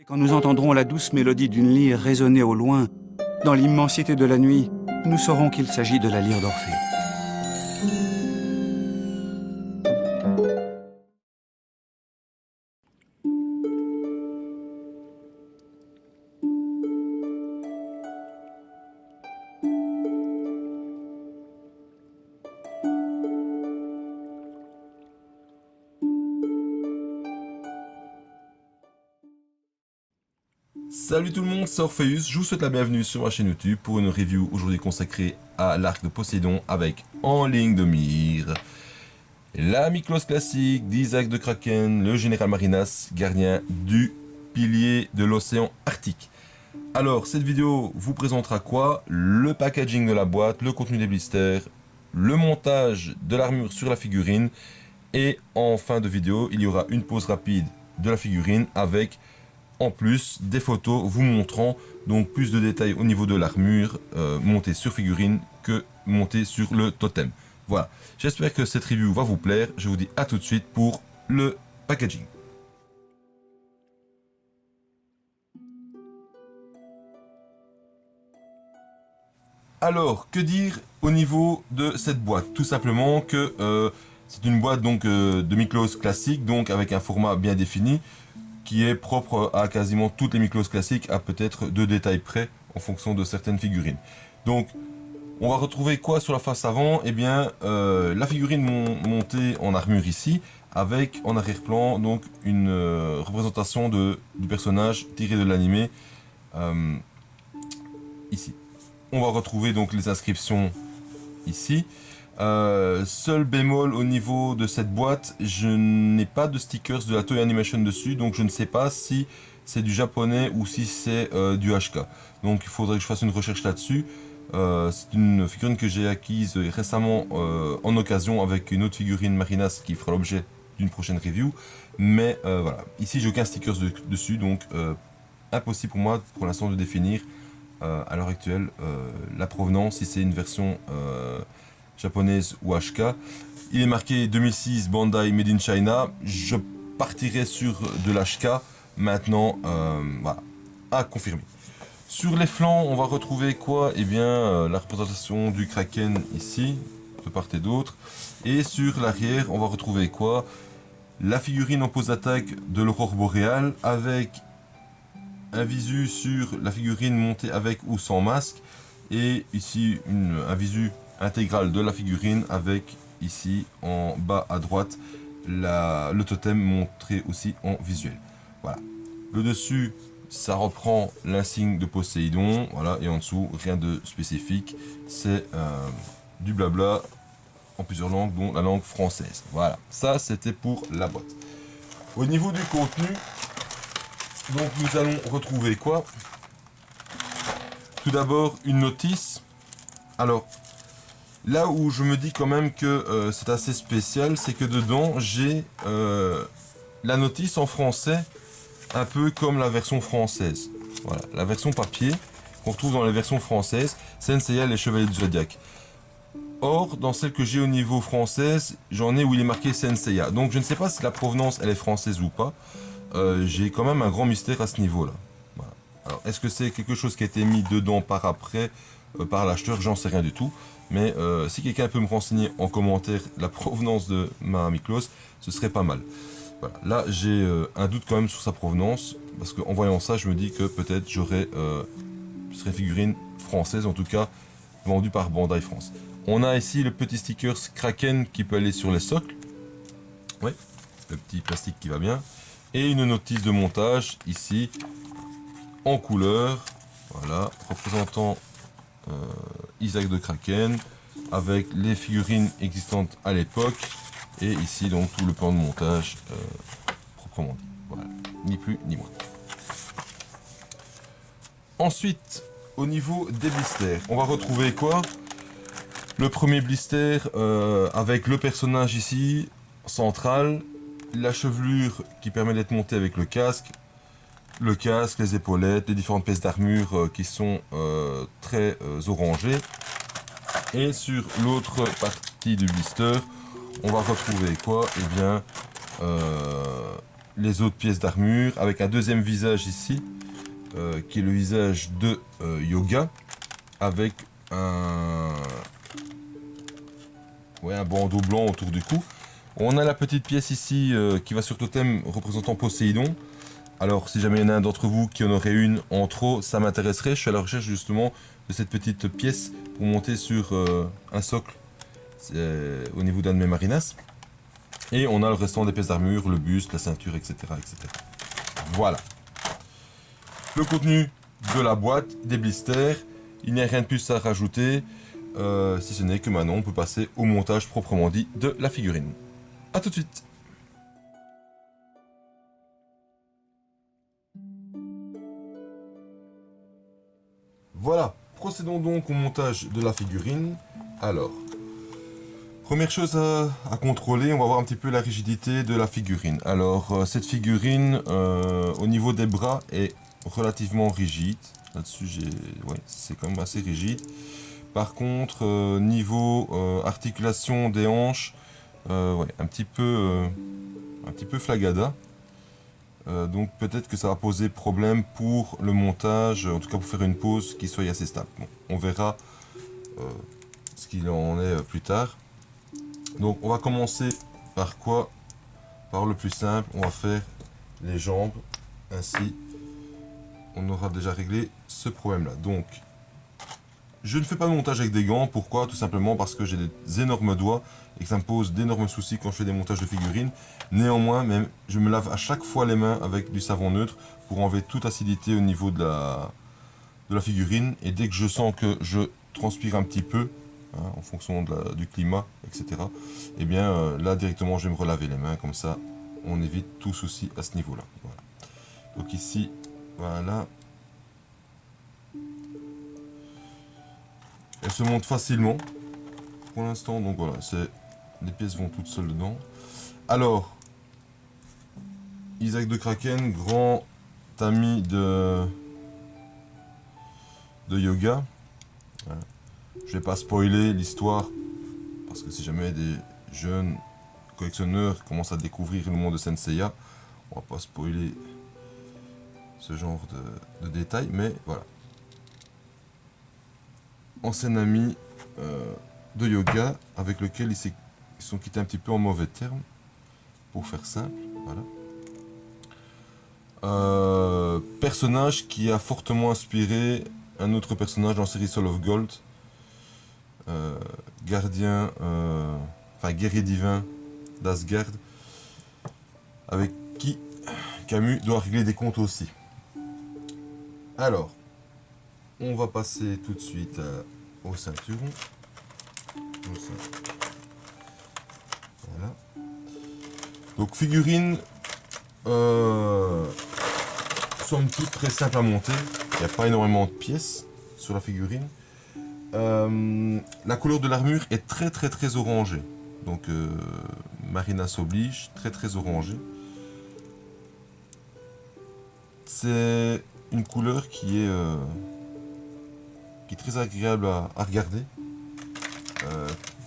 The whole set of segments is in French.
Quand nous entendrons la douce mélodie d'une lyre résonner au loin, dans l'immensité de la nuit, nous saurons qu'il s'agit de la lyre d'Orphée. Salut tout le monde, c'est Orpheus, je vous souhaite la bienvenue sur ma chaîne YouTube pour une review aujourd'hui consacrée à l'arc de Poséidon avec en ligne de mire la Miklos classique d'Isaac de Kraken, le général Marinas, gardien du pilier de l'océan Arctique. Alors cette vidéo vous présentera quoi? Le packaging de la boîte, le contenu des blisters, le montage de l'armure sur la figurine et en fin de vidéo il y aura une pause rapide de la figurine avec en plus des photos vous montrant donc plus de détails au niveau de l'armure montée sur figurine que montée sur le totem. Voilà, j'espère que cette review va vous plaire, je vous dis à tout de suite pour le packaging. Alors, que dire au niveau de cette boîte? Tout simplement que c'est une boîte donc de Miklos classique, donc avec un format bien défini, qui est propre à quasiment toutes les Miklos classiques, à peut-être 2 détails près en fonction de certaines figurines. Donc on va retrouver quoi sur la face avant? Eh bien la figurine montée en armure ici, avec en arrière-plan donc une représentation du personnage tiré de l'animé ici. On va retrouver donc les inscriptions ici. Seul bémol au niveau de cette boîte, je n'ai pas de stickers de la Toei Animation dessus, donc je ne sais pas si c'est du japonais ou si c'est du HK. Donc il faudrait que je fasse une recherche là-dessus. C'est une figurine que j'ai acquise récemment en occasion avec une autre figurine Marinas qui fera l'objet d'une prochaine review. Mais voilà, ici j'ai aucun stickers dessus, donc impossible pour moi pour l'instant de définir à l'heure actuelle la provenance, si c'est une version japonaise ou HK. Il est marqué 2006 Bandai Made in China. Je partirai sur de l'HK maintenant, voilà, à confirmer. Sur les flancs, on va retrouver quoi? Eh bien, la représentation du Kraken ici, de part et d'autre. Et sur l'arrière, on va retrouver quoi? La figurine en pose d'attaque de l'aurore boréale, avec un visu sur la figurine montée avec ou sans masque. Et ici, un visu intégral de la figurine avec ici en bas à droite le totem montré aussi en visuel. Voilà, le dessus ça reprend l'insigne de Poséidon, voilà, et en dessous rien de spécifique, c'est du blabla en plusieurs langues dont la langue française. Voilà, ça c'était pour la boîte. Au niveau du contenu, donc nous allons retrouver quoi? Tout d'abord une notice. Alors là où je me dis quand même que c'est assez spécial, c'est que dedans j'ai la notice en français, un peu comme la version française. Voilà, la version papier qu'on retrouve dans les versions françaises, Saint Seiya les Chevaliers du Zodiaque. Or, dans celle que j'ai au niveau française, j'en ai où il est marqué Saint Seiya. Donc je ne sais pas si la provenance elle est française ou pas. J'ai quand même un grand mystère à ce niveau-là. Voilà. Alors, est-ce que c'est quelque chose qui a été mis dedans par après, par l'acheteur? J'en sais rien du tout. Mais si quelqu'un peut me renseigner en commentaire la provenance de ma Miklos, ce serait pas mal. Voilà. Là, j'ai un doute quand même sur sa provenance, parce qu'en voyant ça, je me dis que peut-être ce serait une figurine française, en tout cas vendue par Bandai France. On a ici le petit sticker Kraken qui peut aller sur les socles. Oui, le petit plastique qui va bien. Et une notice de montage ici, en couleur, voilà, représentant Isaac de Kraken, avec les figurines existantes à l'époque, et ici donc tout le plan de montage proprement dit. Voilà, ni plus ni moins. Ensuite, au niveau des blisters, on va retrouver quoi? Le premier blister avec le personnage ici, central, la chevelure qui permet d'être montée avec le casque, les épaulettes, les différentes pièces d'armure qui sont très orangées. Et sur l'autre partie du blister, on va retrouver quoi? Eh bien, les autres pièces d'armure avec un deuxième visage ici, qui est le visage de Yoga, avec un bandeau blanc autour du cou. On a la petite pièce ici qui va sur totem représentant Poséidon. Alors si jamais il y en a un d'entre vous qui en aurait une en trop, ça m'intéresserait. Je suis à la recherche justement de cette petite pièce pour monter sur un socle au niveau d'un de mes marinas. Et on a le restant des pièces d'armure, le buste, la ceinture, etc., etc. Voilà. Le contenu de la boîte, des blisters. Il n'y a rien de plus à rajouter. Si ce n'est que maintenant on peut passer au montage proprement dit de la figurine. A tout de suite. Voilà, procédons donc au montage de la figurine. Alors, première chose à contrôler, on va voir un petit peu la rigidité de la figurine. Alors, cette figurine, au niveau des bras, est relativement rigide. Là-dessus, c'est quand même assez rigide. Par contre, niveau articulation des hanches, un petit peu flagada. Donc peut-être que ça va poser problème pour le montage, en tout cas pour faire une pose qui soit assez stable. Bon, on verra ce qu'il en est plus tard. Donc on va commencer par quoi? Par le plus simple, on va faire les jambes. Ainsi, on aura déjà réglé ce problème-là. Donc, je ne fais pas de montage avec des gants. Pourquoi? Tout simplement parce que j'ai des énormes doigts et que ça me pose d'énormes soucis quand je fais des montages de figurines. Néanmoins, même, je me lave à chaque fois les mains avec du savon neutre pour enlever toute acidité au niveau de la figurine. Et dès que je sens que je transpire un petit peu, hein, en fonction du climat, etc., et bien là directement je vais me relaver les mains. Comme ça, on évite tout souci à ce niveau-là. Voilà. Donc ici, voilà. Elle se monte facilement pour l'instant, donc voilà, les pièces vont toutes seules dedans. Alors, Isaac de Kraken, grand ami de Yoga. Voilà. Je vais pas spoiler l'histoire parce que si jamais des jeunes collectionneurs commencent à découvrir le monde de Senseiya, on va pas spoiler ce genre de détails, mais voilà. Ancien ami de Yoga avec lequel ils sont quittés un petit peu en mauvais termes, pour faire simple, voilà. Personnage qui a fortement inspiré un autre personnage dans la série Soul of Gold, gardien, guerrier divin d'Asgard, avec qui Camus doit régler des comptes aussi. Alors, on va passer tout de suite au ceinturon. Voilà. Donc figurine, somme toute très simple à monter. Il n'y a pas énormément de pièces sur la figurine. La couleur de l'armure est très orangée. Donc Marina s'oblige, très orangée. C'est une couleur qui est très agréable à regarder.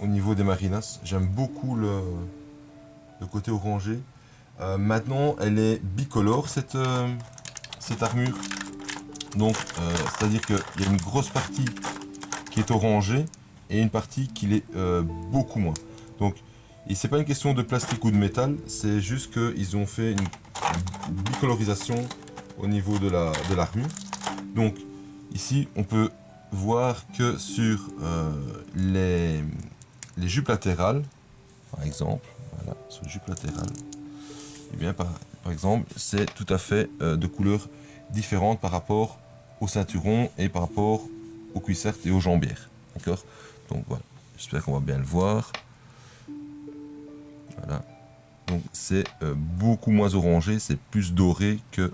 Au niveau des marinas, j'aime beaucoup le côté orangé. Maintenant, elle est bicolore cette armure. Donc, c'est-à-dire qu'il y a une grosse partie qui est orangée et une partie qui l'est beaucoup moins. Donc, et c'est pas une question de plastique ou de métal, c'est juste qu'ils ont fait une bicolorisation au niveau de l'armure. Donc, ici, on peut voir que sur les jupes latérales, par exemple, voilà, sur les jupes latérales, et bien par exemple, c'est tout à fait de couleurs différentes par rapport au ceinturon et par rapport aux cuissardes et aux jambières. D'accord? Donc voilà, j'espère qu'on va bien le voir. Voilà. Donc c'est beaucoup moins orangé, c'est plus doré que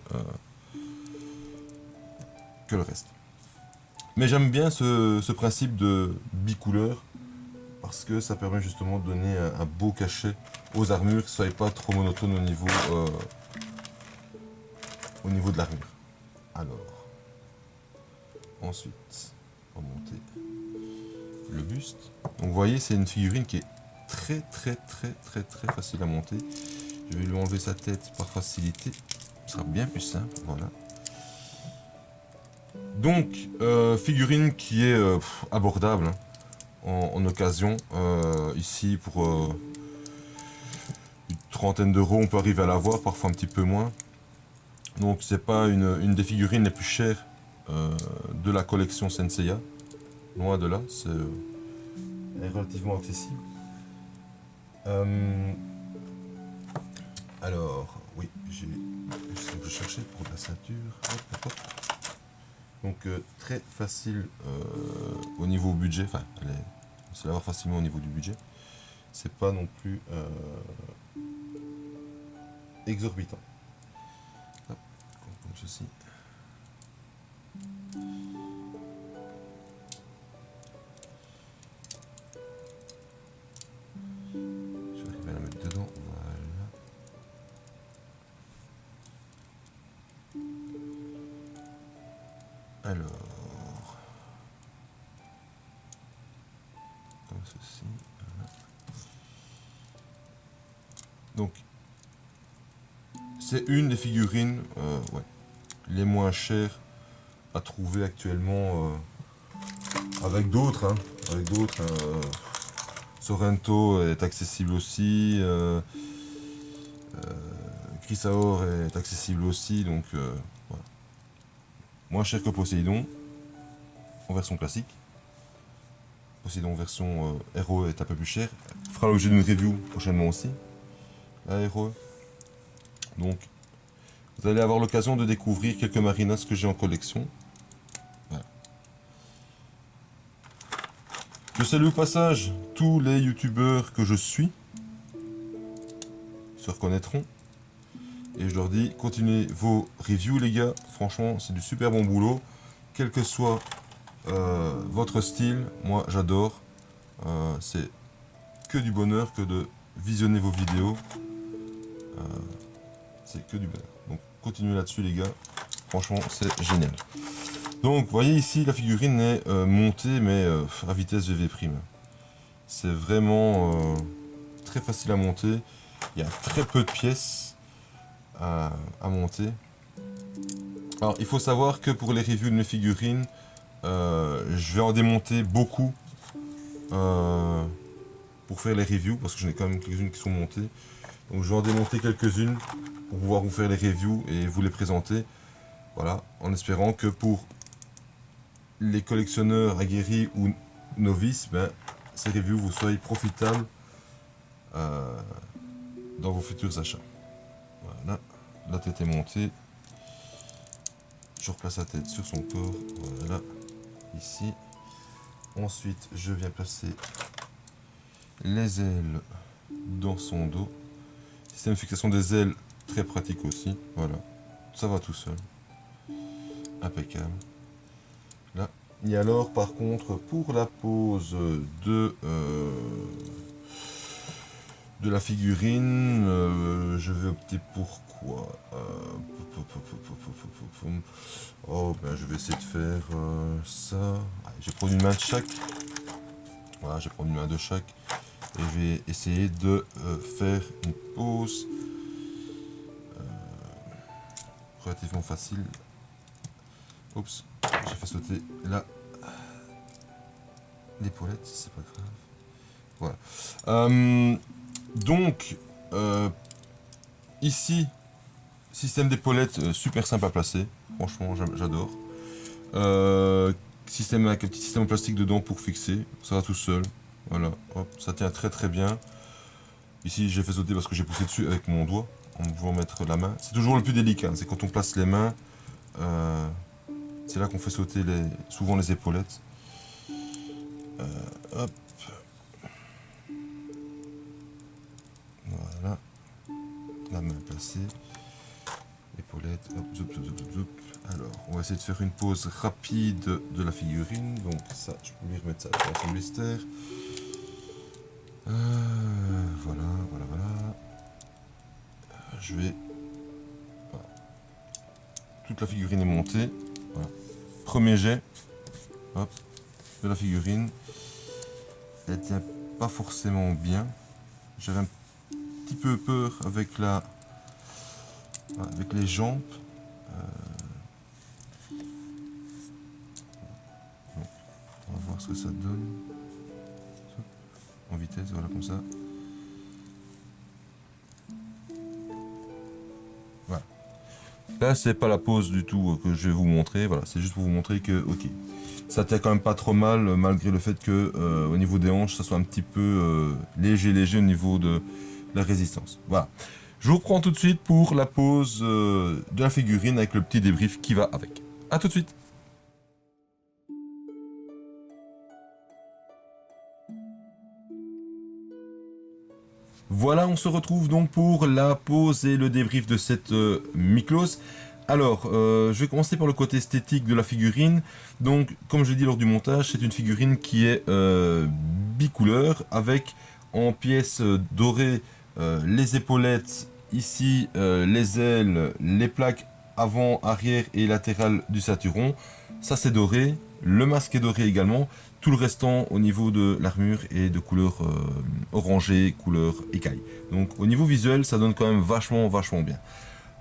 le reste. Mais j'aime bien ce principe de bicouleur parce que ça permet justement de donner un beau cachet aux armures, que ce soit pas trop monotone au niveau de l'armure. Alors, ensuite, on va monter le buste. Donc vous voyez, c'est une figurine qui est très facile à monter. Je vais lui enlever sa tête par facilité. Ce sera bien plus simple, voilà. Donc, figurine qui est abordable, hein, en occasion. Ici, pour une trentaine d'euros, on peut arriver à l'avoir, parfois un petit peu moins. Donc, c'est pas une des figurines les plus chères de la collection Senseiya. Loin de là, c'est relativement accessible. Alors, oui, j'ai ce que je cherchais pour la ceinture. Hop, hop, hop. Donc très facile au niveau budget, enfin c'est l'avoir facilement au niveau du budget. C'est pas non plus exorbitant. Hop, comme ceci. Je vais arriver à la mettre dedans, voilà. Alors, comme ceci. Voilà. Donc, c'est une des figurines ouais, les moins chères à trouver actuellement, avec d'autres. Hein, avec d'autres. Sorrento est accessible aussi. Chrysaor est accessible aussi, donc voilà. Moins cher que Poséidon en version classique. Poséidon version Héros est un peu plus cher. Fera l'objet d'une review prochainement aussi. La Héros. Donc vous allez avoir l'occasion de découvrir quelques marinas que j'ai en collection. Voilà. Je salue au passage tous les youtubeurs que je suis. Ils se reconnaîtront. Et je leur dis, continuez vos reviews les gars, franchement c'est du super bon boulot, quel que soit votre style, moi j'adore, c'est que du bonheur que de visionner vos vidéos, c'est que du bonheur. Donc continuez là-dessus les gars, franchement c'est génial. Donc vous voyez ici la figurine est montée mais à vitesse VV'. C'est vraiment très facile à monter, il y a très peu de pièces à monter. Alors il faut savoir que pour les reviews de mes figurines, je vais en démonter beaucoup pour faire les reviews, parce que j'en ai quand même quelques-unes qui sont montées. Donc je vais en démonter quelques-unes pour pouvoir vous faire les reviews et vous les présenter. Voilà, en espérant que pour les collectionneurs aguerris ou novices, ben, ces reviews vous soient profitables dans vos futurs achats. Voilà, la tête est montée. Je replace la tête sur son corps, voilà, ici. Ensuite, je viens placer les ailes dans son dos. Système de fixation des ailes, très pratique aussi, voilà. Ça va tout seul. Impeccable. Là. Et alors, par contre, pour la pose de la figurine, je vais opter pour quoi? Oh, ben je vais essayer de faire ça. Allez, je vais prendre une main de chaque. Voilà, je vais prendre une main de chaque. Et je vais essayer de faire une pose relativement facile. Oups, j'ai fait sauter là l'épaulette, c'est pas grave. Voilà. Donc, ici, système d'épaulette super simple à placer. Franchement, j'adore. Système avec un petit système en plastique dedans pour fixer. Ça va tout seul. Voilà, hop, ça tient très très bien. Ici, j'ai fait sauter parce que j'ai poussé dessus avec mon doigt en pouvant mettre la main. C'est toujours le plus délicat. C'est quand on place les mains. C'est là qu'on fait sauter souvent les épaulettes. Hop. Voilà. La main placée. Épaulette. Hop, zoup, zoup, zoup, zoup. Alors, on va essayer de faire une pose rapide de la figurine. Donc ça, je peux lui remettre ça dans son blister. Voilà, voilà, voilà. Je vais... Voilà. Toute la figurine est montée. Voilà. Premier jet. Hop, de la figurine. Elle tient pas forcément bien. J'avais un petit peu peur avec avec les jambes. Donc, on va voir ce que ça donne. En vitesse, voilà, comme ça. Voilà. Là, c'est pas la pose du tout que je vais vous montrer. Voilà, c'est juste pour vous montrer que, ok, ça tient quand même pas trop mal, malgré le fait que au niveau des hanches, ça soit un petit peu léger au niveau de la résistance. Voilà. Je vous reprends tout de suite pour la pose de la figurine avec le petit débrief qui va avec. A tout de suite. Voilà, on se retrouve donc pour la pose et le débrief de cette Miklos. Alors, je vais commencer par le côté esthétique de la figurine. Donc, comme je l'ai dit lors du montage, c'est une figurine qui est bicouleur avec en pièces dorées les épaulettes, ici les ailes, les plaques avant, arrière et latérales du ceinturon. Ça c'est doré. Le masque est doré également. Tout le restant au niveau de l'armure est de couleur orangée, couleur écaille. Donc au niveau visuel, ça donne quand même vachement bien.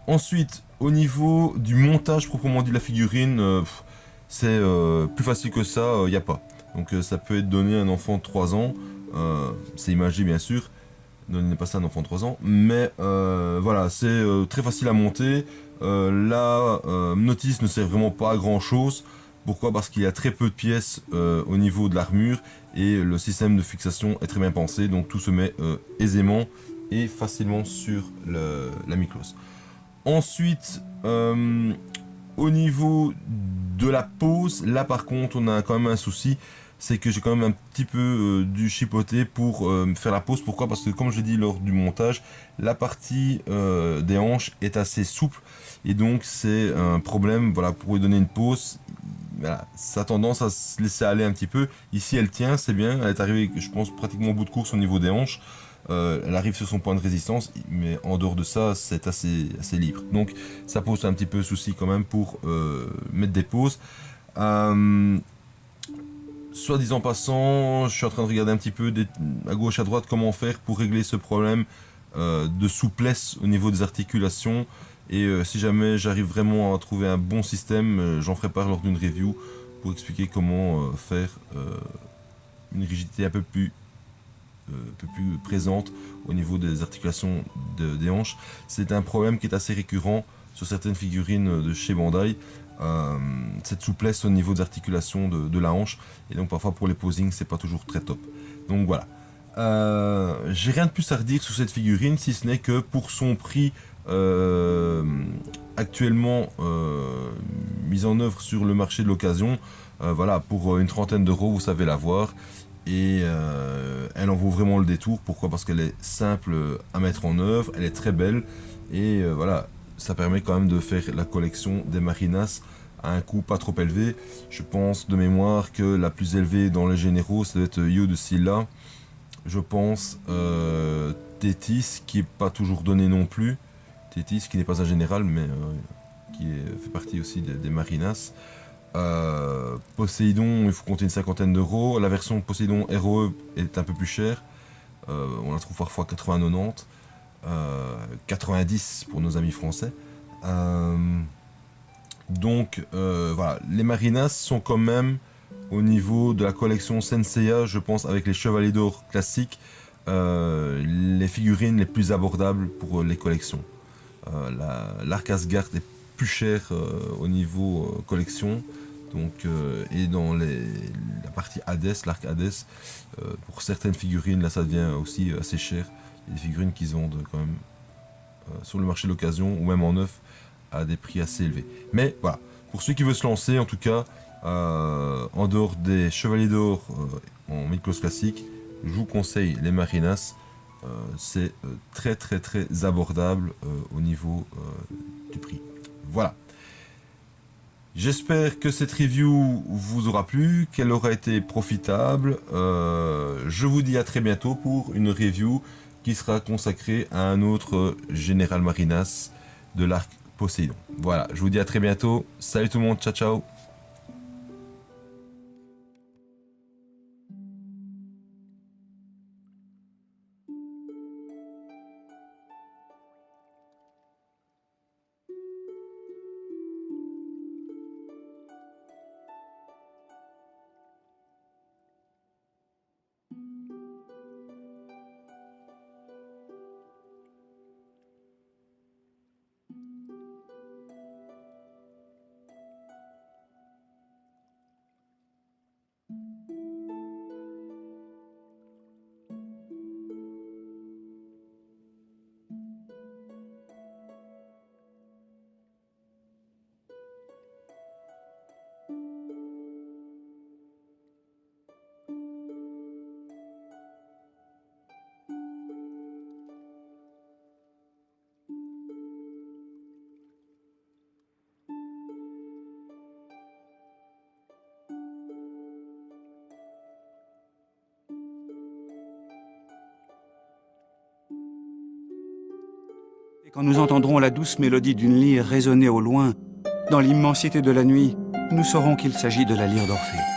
Ensuite, au niveau du montage proprement dit de la figurine, c'est plus facile que ça, il n'y a pas. Donc ça peut être donné à un enfant de 3 ans, c'est imagé bien sûr, ne donnez pas ça à un enfant de 3 ans, mais voilà, c'est très facile à monter. La notice ne sert vraiment pas à grand chose. Pourquoi? Parce qu'il y a très peu de pièces au niveau de l'armure et le système de fixation est très bien pensé, donc tout se met aisément et facilement sur la Miklos. Ensuite, au niveau de la pose, là par contre on a quand même un souci, c'est que j'ai quand même un petit peu dû chipoter pour faire la pose. Pourquoi? Parce que comme je l'ai dit lors du montage, la partie des hanches est assez souple et donc c'est un problème. Voilà, pour lui donner une pose, voilà, ça a tendance à se laisser aller un petit peu. Ici elle tient, c'est bien, elle est arrivée je pense pratiquement au bout de course au niveau des hanches. Elle arrive sur son point de résistance, mais en dehors de ça, c'est assez libre. Donc ça pose un petit peu souci quand même pour mettre des pauses. Soit disant passant, je suis en train de regarder un petit peu à gauche à droite comment faire pour régler ce problème de souplesse au niveau des articulations. Et si jamais j'arrive vraiment à trouver un bon système, j'en ferai part lors d'une review pour expliquer comment faire une rigidité un peu plus présente au niveau des articulations des hanches. C'est un problème qui est assez récurrent sur certaines figurines de chez Bandai. Cette souplesse au niveau des articulations de la hanche, et donc parfois pour les posings c'est pas toujours très top. Donc voilà. J'ai rien de plus à redire sur cette figurine si ce n'est que pour son prix actuellement mis en œuvre sur le marché de l'occasion, voilà, pour une trentaine d'euros vous savez l'avoir. Et elle en vaut vraiment le détour. Pourquoi? Parce qu'elle est simple à mettre en œuvre, elle est très belle et voilà, ça permet quand même de faire la collection des Marinas à un coût pas trop élevé. Je pense de mémoire que la plus élevée dans les généraux, ça doit être Yo de Silla. Je pense Tétis qui est pas toujours donné non plus. Tétis qui n'est pas un général mais qui fait partie aussi des Marinas. Poséidon, il faut compter une cinquantaine d'euros. La version Poséidon ROE est un peu plus chère. On la trouve parfois 80-90. 90 pour nos amis français. Donc voilà, les Marinas sont quand même au niveau de la collection Senseiya, je pense, avec les Chevaliers d'Or classiques, les figurines les plus abordables pour les collections. L'Arc Asgard est plus cher au niveau collection. Donc, et dans la partie Hades, l'arc Hades, pour certaines figurines, là ça devient aussi assez cher. Il y a des figurines qui se vendent quand même sur le marché d'occasion ou même en neuf à des prix assez élevés. Mais voilà, pour ceux qui veulent se lancer, en tout cas, en dehors des Chevaliers d'Or en Miklos classique, je vous conseille les Marinas. C'est très abordable au niveau du prix. Voilà. J'espère que cette review vous aura plu, qu'elle aura été profitable. Je vous dis à très bientôt pour une review qui sera consacrée à un autre Général Marinas de l'arc Poséidon. Voilà, je vous dis à très bientôt. Salut tout le monde, ciao ciao. Quand nous entendrons la douce mélodie d'une lyre résonner au loin, dans l'immensité de la nuit, nous saurons qu'il s'agit de la lyre d'Orphée.